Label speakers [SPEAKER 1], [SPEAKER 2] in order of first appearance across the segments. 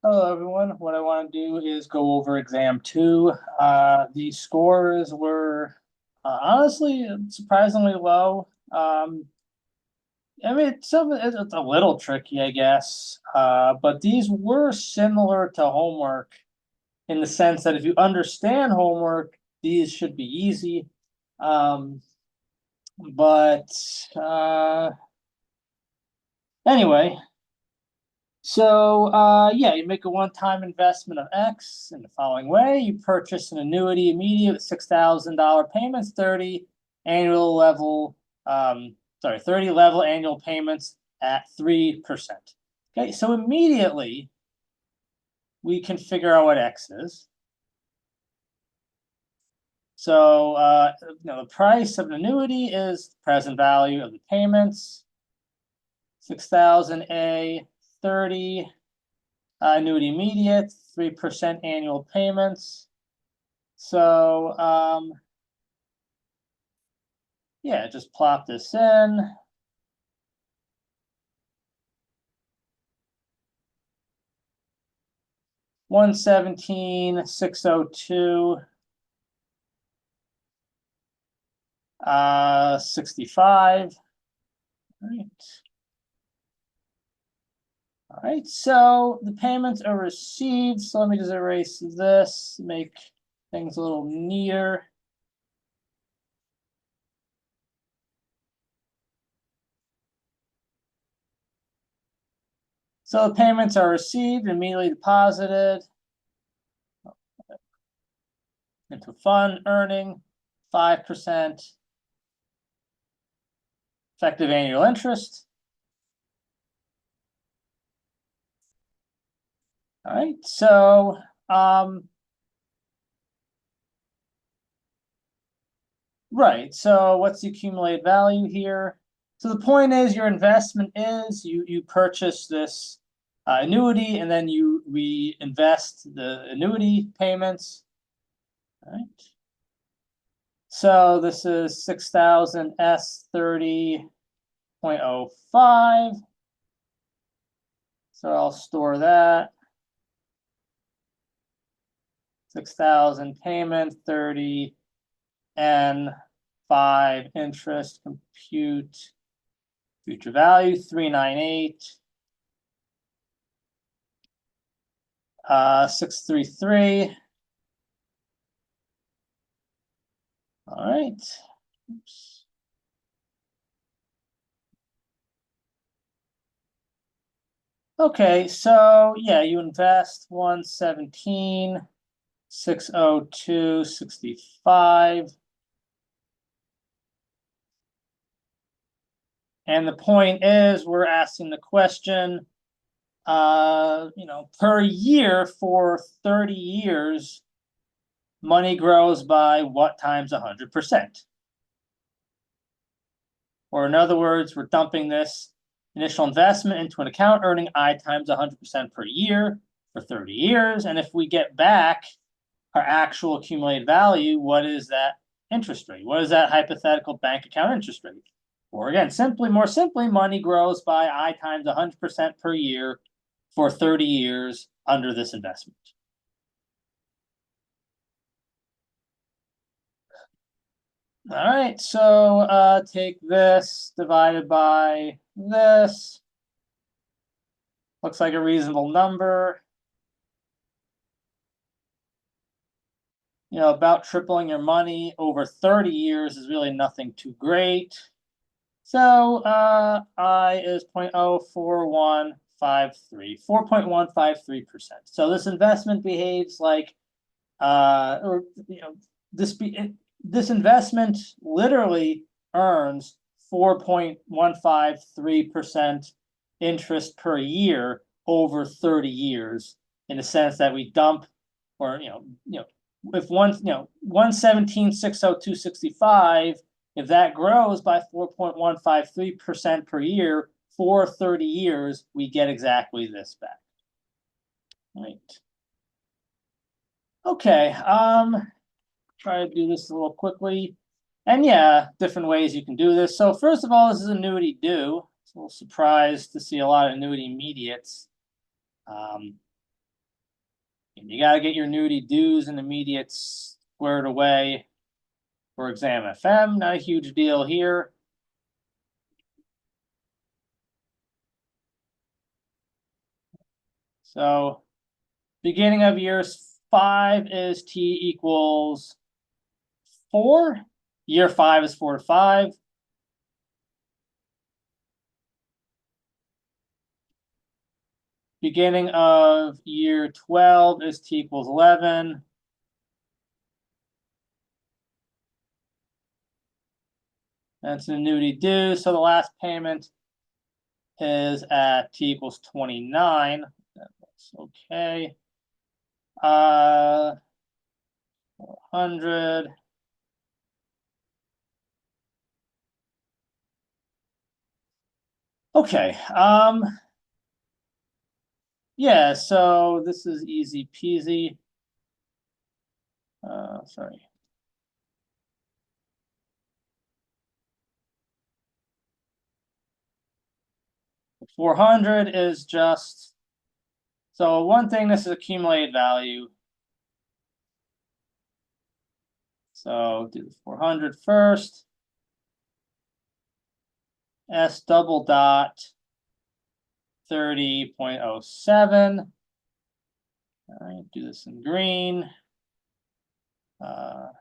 [SPEAKER 1] Hello, everyone. What I want to do is go over exam two. The scores were honestly surprisingly low. I mean, it's a little tricky, I guess. But these were similar to homework in the sense that if you understand homework, these should be easy. Um, but anyway, yeah, you make a one-time investment of X in the following way. You purchase an annuity immediate with $6,000 payments, 30 level annual payments at 3%. Okay, so immediately we can figure out what X is. The price of an annuity is the present value of the payments, 6,000 A, 30 annuity immediate, 3% annual payments. Yeah, just plop this in. $117,602, 65. All right. All right, so the payments are received. So let me just erase this, make things a little neater. So the payments are received, immediately deposited into fund, earning 5% effective annual interest. All right, right. So what's the accumulated value here? So the point is your investment is you purchase this annuity and then you reinvest the annuity payments. All right. So this is 6,000 S 30.05. So I'll store that. 6,000 payment, 30 and 5 interest, compute future value 398, 633. All right. Oops. Okay, so yeah, you invest 117, 602, 65. And the point is we're asking the question, per year for 30 years, money grows by what times 100%? Or in other words, we're dumping this initial investment into an account earning I times 100% per year for 30 years. And if we get back our actual accumulated value, what is that interest rate? What is that hypothetical bank account interest rate? Or again, more simply, money grows by I times 100% per year for 30 years under this investment. All right, so take this divided by this. Looks like a reasonable number. About tripling your money over 30 years is really nothing too great. So I is 0.04153, 4.153%. So this investment behaves like, this investment literally earns 4.153% interest per year over 30 years, in the sense that we dump, or if 117,602.65, if that grows by 4.153% per year for 30 years, we get exactly this back. Right. Okay. Try to do this a little quickly. And yeah, different ways you can do this. So first of all, this is annuity due. It's a little surprised to see a lot of annuity immediates. You got to get your annuity dues and immediates squared away for exam FM. Not a huge deal here. So beginning of year 5 is T equals 4. Year 5 is 4 to 5. Beginning of year 12 is T equals 11. That's an annuity due. So the last payment is at T equals 29. That looks okay. 100. Okay. Yeah, so this is easy peasy. Sorry. The 400 is just, so one thing, this is accumulated value. So do the 400 first. S double dot 30.07. All right, do this in green. So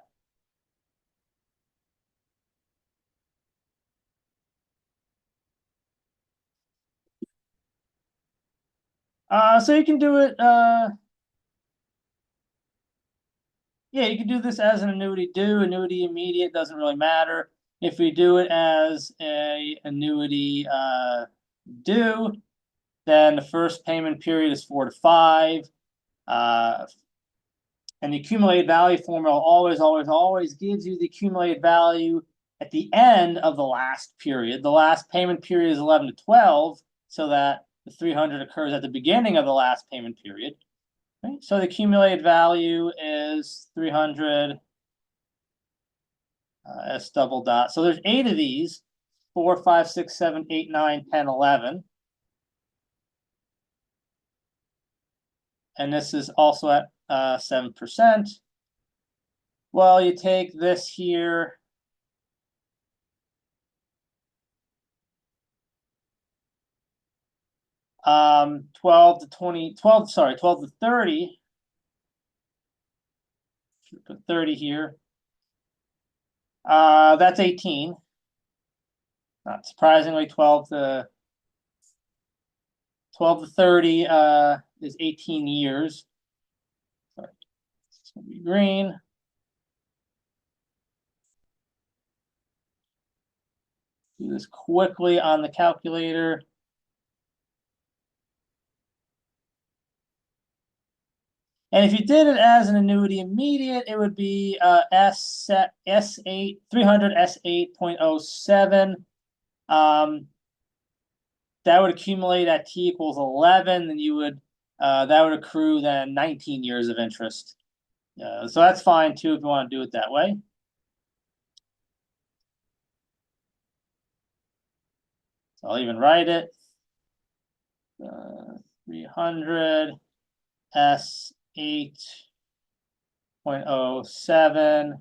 [SPEAKER 1] you can do it, yeah, you can do this as an annuity due, annuity immediate, doesn't really matter. If we do it as a annuity due, then the first payment period is 4 to 5. And the accumulated value formula always gives you the accumulated value at the end of the last period. The last payment period is 11 to 12, so that the 300 occurs at the beginning of the last payment period. Okay? So the accumulated value is 300 S double dot. So there's 8 of these, 4, 5, 6, 7, 8, 9, 10, 11. And this is also at 7%. Well, you take this here. Um, 12 to 20, 12, sorry, 12 to 30. Put 30 here. That's 18. Not surprisingly, 12 to 30 is 18 years. Sorry, it's gonna be green. Do this quickly on the calculator. And if you did it as an annuity immediate, it would be S8 300 S8.07. That would accumulate at T equals 11, then you would that would accrue then 19 years of interest. So that's fine too if you want to do it that way. So I'll even write it. 300 S8.07.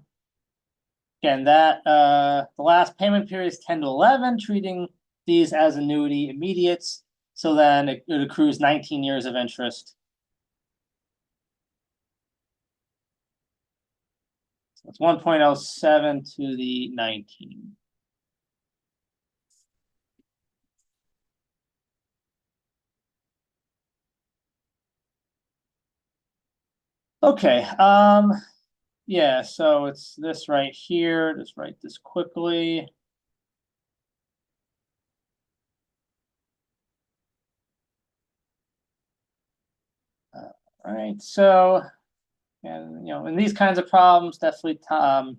[SPEAKER 1] Again, that the last payment period is 10 to 11, treating these as annuity immediates. So then it accrues 19 years of interest. So it's 1.07 to the 19. Okay, yeah, so it's this right here. Just write this quickly. All right, so, and in these kinds of problems, definitely, of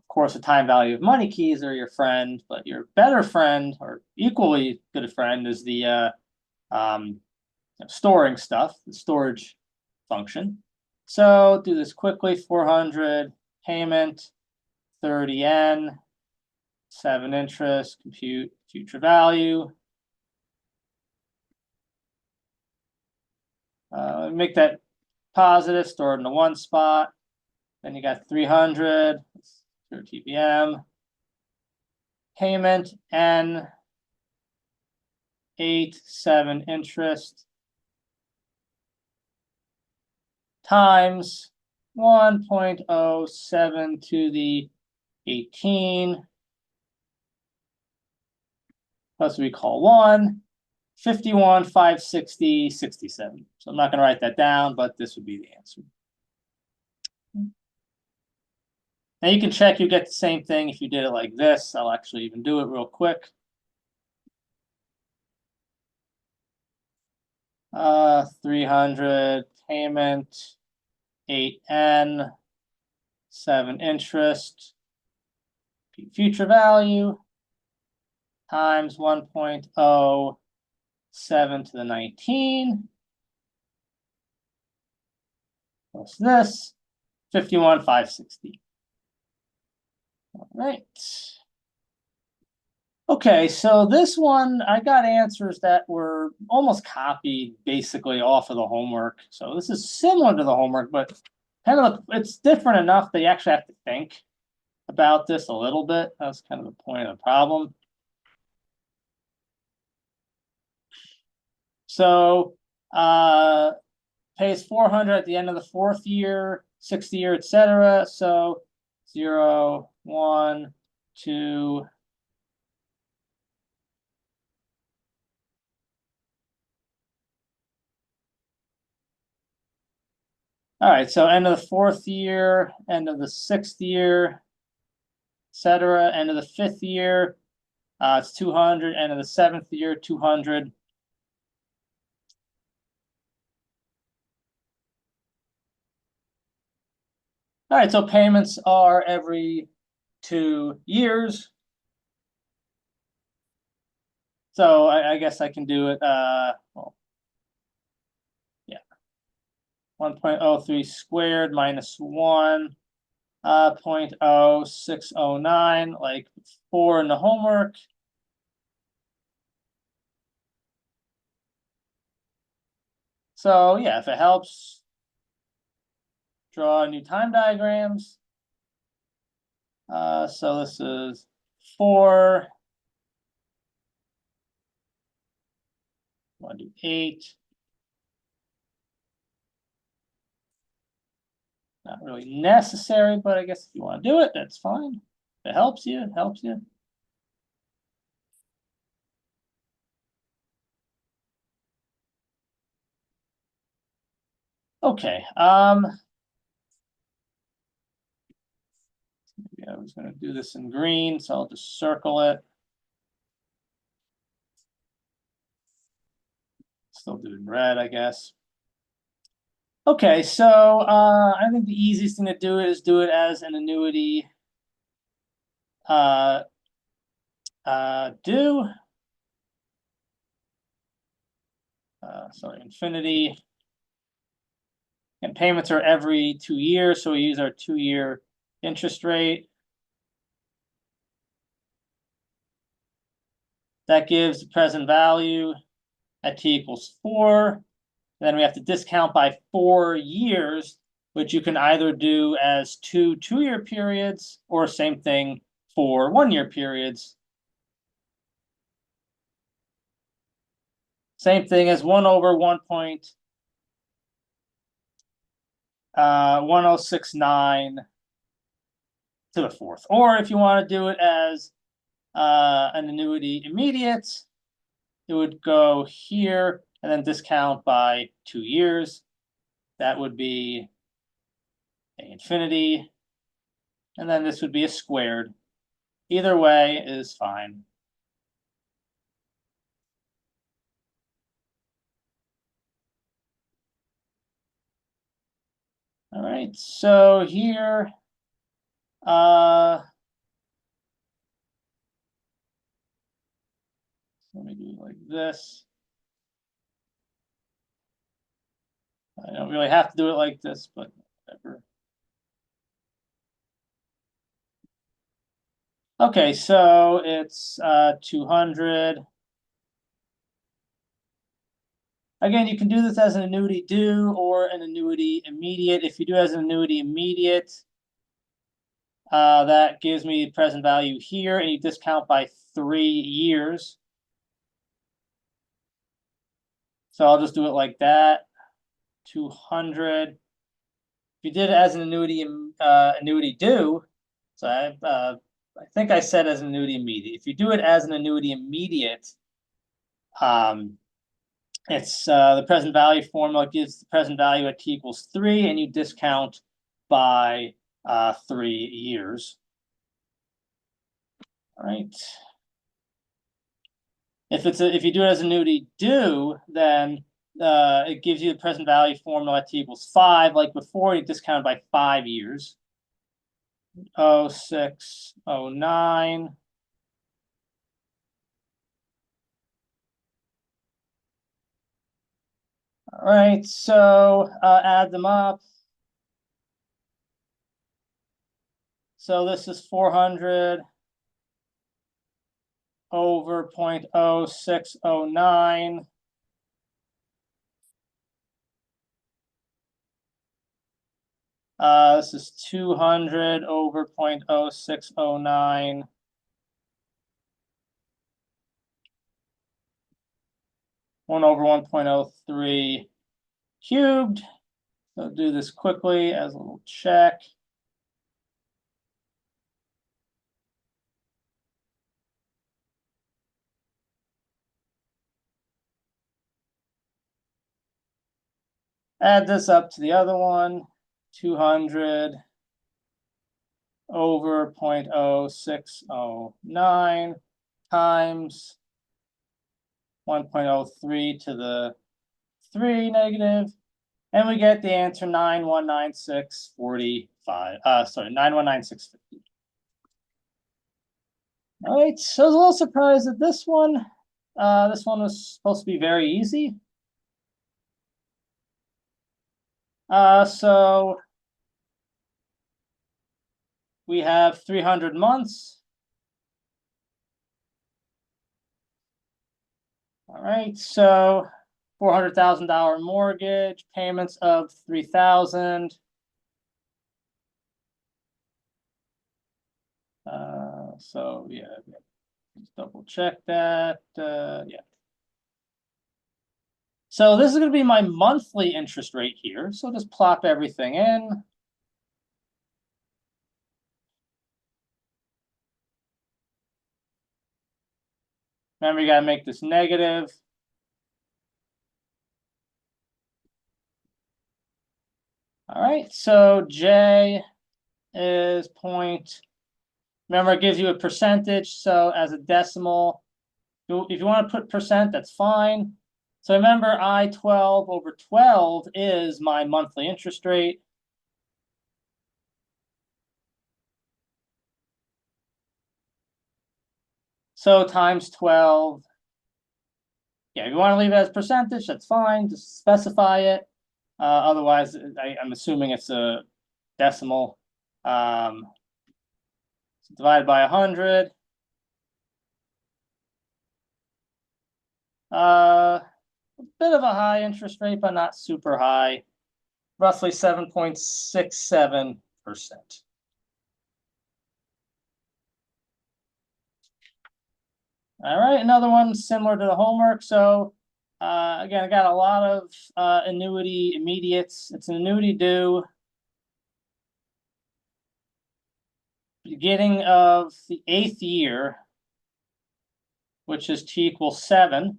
[SPEAKER 1] course, the time value of money keys are your friend, but your better friend or equally good a friend is the storing stuff, the storage function. So do this quickly. 400 payment, 30N, 7 interest, compute future value. Make that positive, store it in the one spot. Then you got 300, 0 TPM. Payment N 8.7 interest times 1.07 to the 18 plus we call 1, 51, 560, 67. So I'm not going to write that down, but this would be the answer. Now you can check you get the same thing if you did it like this. I'll actually even do it real quick. 300 payment, 8N, 7 interest, future value times 1.07 to the 19 plus this 51, 560. All right. Okay, so this one, I got answers that were almost copied basically off of the homework. So this is similar to the homework, but kind of it's different enough that you actually have to think about this a little bit. That's kind of the point of the problem. So pays 400 at the end of the 4th year, 6th year, etc. So 0, 1, 2. All right, so end of the 4th year, end of the 6th year, etc. End of the 5th year, it's 200. End of the 7th year, 200. All right, so payments are every 2 years. So I guess I can do it. Well, yeah, 1.03 squared minus 1. 0.0609, like 4 in the homework. So yeah, if it helps, draw new time diagrams. So this is 4. I want to do 8. Not really necessary, but I guess if you want to do it, that's fine. If it helps you, it helps you. Okay. Maybe I was going to do this in green, so I'll just circle it. Still do it in red, I guess. Okay, so I think the easiest thing to do is do it as an annuity. Do sorry, infinity. And payments are every 2 years, so we use our 2-year interest rate. That gives the present value at t equals 4. Then we have to discount by 4 years, which you can either do as 2 2-year periods or same thing for 1-year periods. Same thing as 1 over 1.1069 to the 4th. Or if you want to do it as an annuity immediate, it would go here and then discount by 2 years. That would be a infinity. And then this would be a squared. Either way is fine. All right, so here, let me do it like this. I don't really have to do it like this, but whatever. Okay, so it's 200 Again, you can do this as an annuity due or an annuity immediate. If you do as an annuity immediate, that gives me present value here, and you discount by 3 years. So I'll just do it like that. 200. If you did it as an annuity due, so I think I said as an annuity immediate. If you do it as an annuity immediate, it's the present value formula gives the present value at t equals 3, and you discount by 3 years. All right. If you do it as annuity due, then it gives you the present value formula at t equals 5. Like before, you discount by 5 years. 06, 09. All right, so add them up. So this is 400 over 0.0609. This is 200 over 0.0609. One over 1.03 cubed. So do this quickly as a little check. Add this up to the other one, 200 over 0.0609 times 1.03 to the 3 negative, and we get the answer 919645. Sorry, 919650. All right, so I was a little surprised at this one. This one was supposed to be very easy. So we have 300 months. All right, so $400,000 mortgage, payments of 3,000. So yeah, let's double check that. Yeah. So this is going to be my monthly interest rate here. So just plop everything in. Remember, you got to make this negative. All right, so J is point. Remember, it gives you a percentage. So as a decimal, if you want to put percent, that's fine. So remember, I-12 over 12 is my monthly interest rate. So times 12. Yeah, if you want to leave it as percentage, that's fine. Just specify it. Otherwise, I'm assuming it's a decimal. So divided by 100. A bit of a high interest rate, but not super high. Roughly 7.67%. All right, another one similar to the homework. So again, I got a lot of annuity immediates. It's an annuity due. Beginning of the 8th year, which is t equals 7.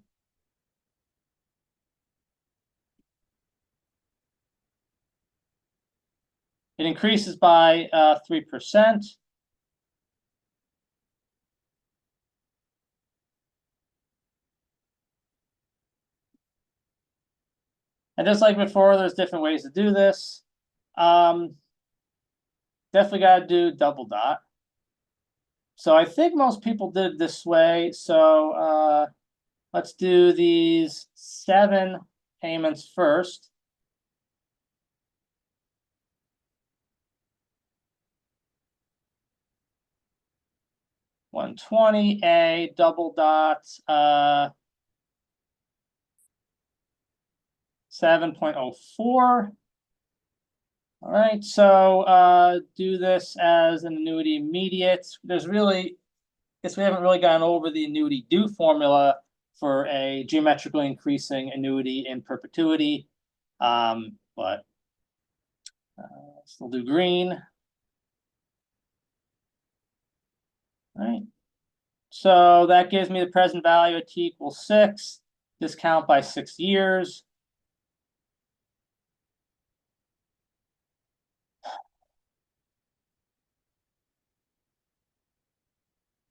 [SPEAKER 1] It increases by 3%. And just like before, there's different ways to do this. Definitely got to do double dot. So I think most people did it this way. So let's do these 7 payments first. $120A double dot 7.04. All right, so do this as an annuity immediate. There's really, guess we haven't really gone over the annuity due formula for a geometrically increasing annuity in perpetuity. But still do green. All right. So that gives me the present value at t equals 6, discount by 6 years.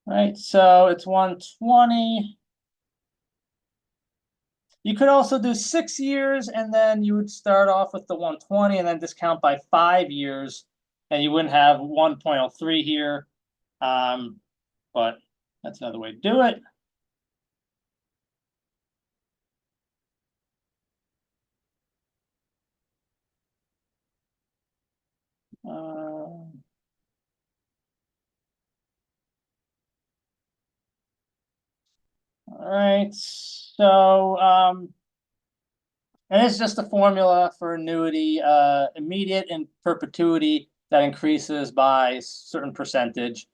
[SPEAKER 1] All right, so it's 120. You could also do 6 years, and then you would start off with the 120 and then discount by 5 years, and you wouldn't have 1.03 here. But that's another way to do it. All right, so and it's just a formula for annuity, immediate in perpetuity that increases by a certain percentage.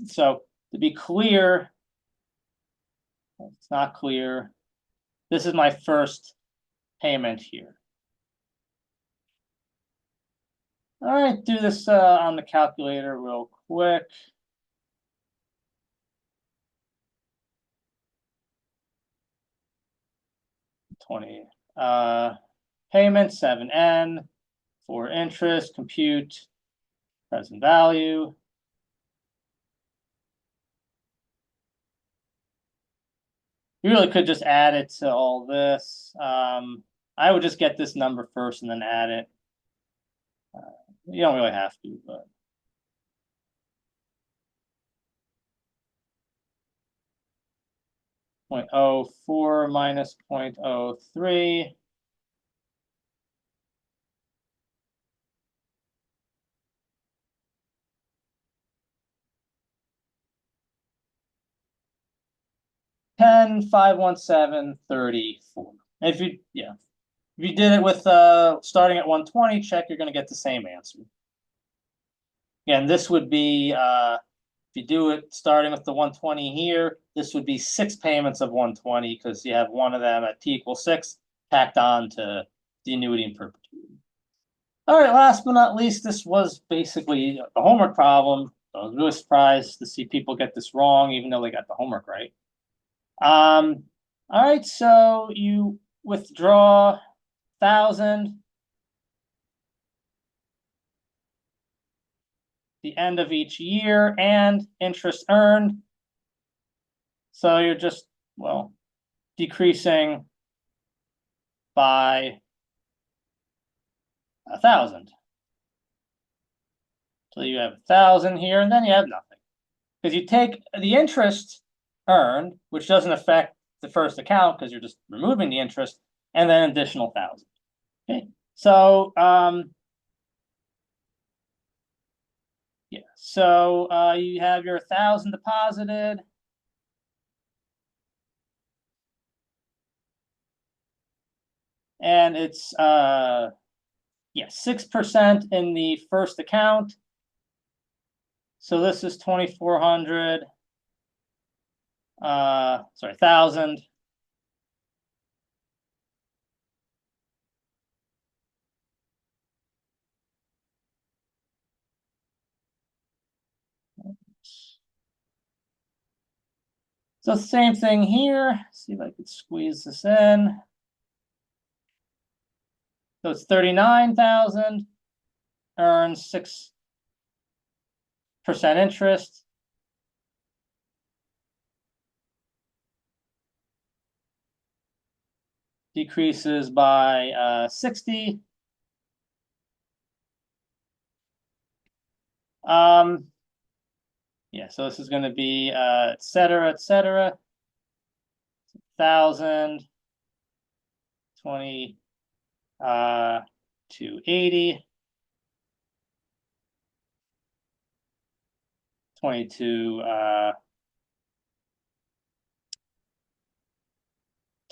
[SPEAKER 1] So to be clear, it's not clear. This is my first payment here. All right, do this on the calculator real quick. Payment 7N for interest, compute present value. You really could just add it to all this. I would just get this number first and then add it. You don't really have to, but 0.04 minus 0.03. Ten 517 34. If you if you did it with starting at 120, check, you're going to get the same answer. Again, this would be if you do it starting with the 120 here, this would be 6 payments of 120 because you have one of them at t equals 6 tacked on to the annuity in perpetuity. All right, last but not least, this was basically a homework problem. I was really surprised to see people get this wrong, even though they got the homework right. All right, so you withdraw 1,000 the end of each year and interest earned. So you're just, well, decreasing by 1,000. So you have 1,000 here, and then you have nothing. Because you take the interest earned, which doesn't affect the first account because you're just removing the interest, and then an additional 1,000. Okay, so yeah, so you have your 1,000 deposited. And it's 6% in the first account. So this is 2,400. Sorry, 1,000. So same thing here. See if I could squeeze this in. So it's 39,000, earns 6% interest. Decreases by 60. Yeah, so this is going to be et cetera, 1,000, 20, 280, 22,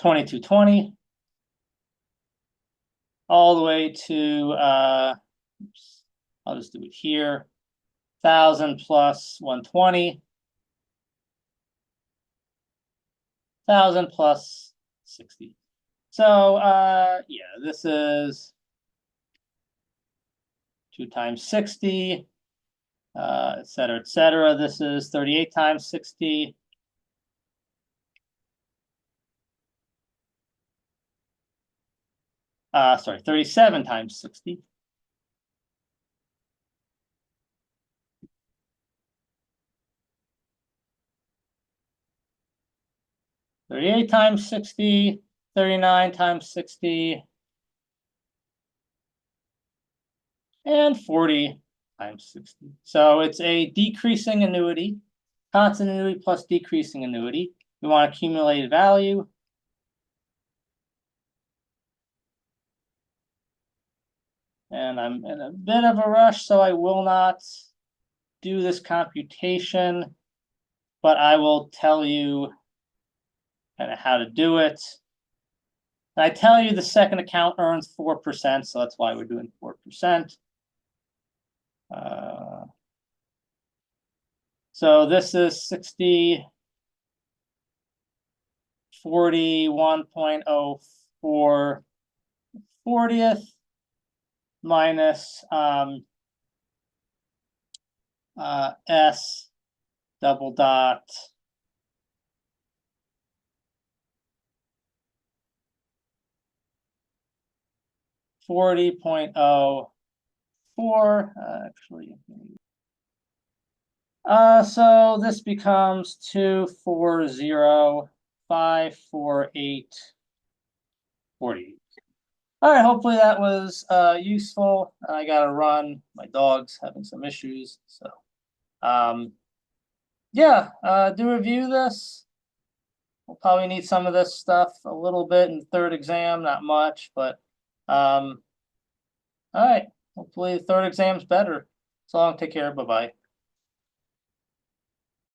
[SPEAKER 1] 2220. All the way to, oops, I'll just do it here. 1000 plus 120. 1000 plus 60. So, yeah, this is 2 times 60, et cetera, et cetera. This is 38 times 60. Sorry, 37 times 60. $38 times 60, 39 times 60, and 40 times 60. So it's a decreasing annuity, constant annuity plus decreasing annuity. We want accumulated value. And I'm in a bit of a rush, so I will not do this computation, but I will tell you kind of how to do it. And I tell you the second account earns 4%, so that's why we're doing 4%. So this is 60, 41.04 40th minus S double dot $40.04 actually. So this becomes 240,548.40. All right, hopefully that was useful. I gotta run. My dog's having some issues, so yeah, do review this. We'll probably need some of this stuff a little bit in the third exam, not much, but all right. Hopefully the third exam's better. So long, take care, bye-bye.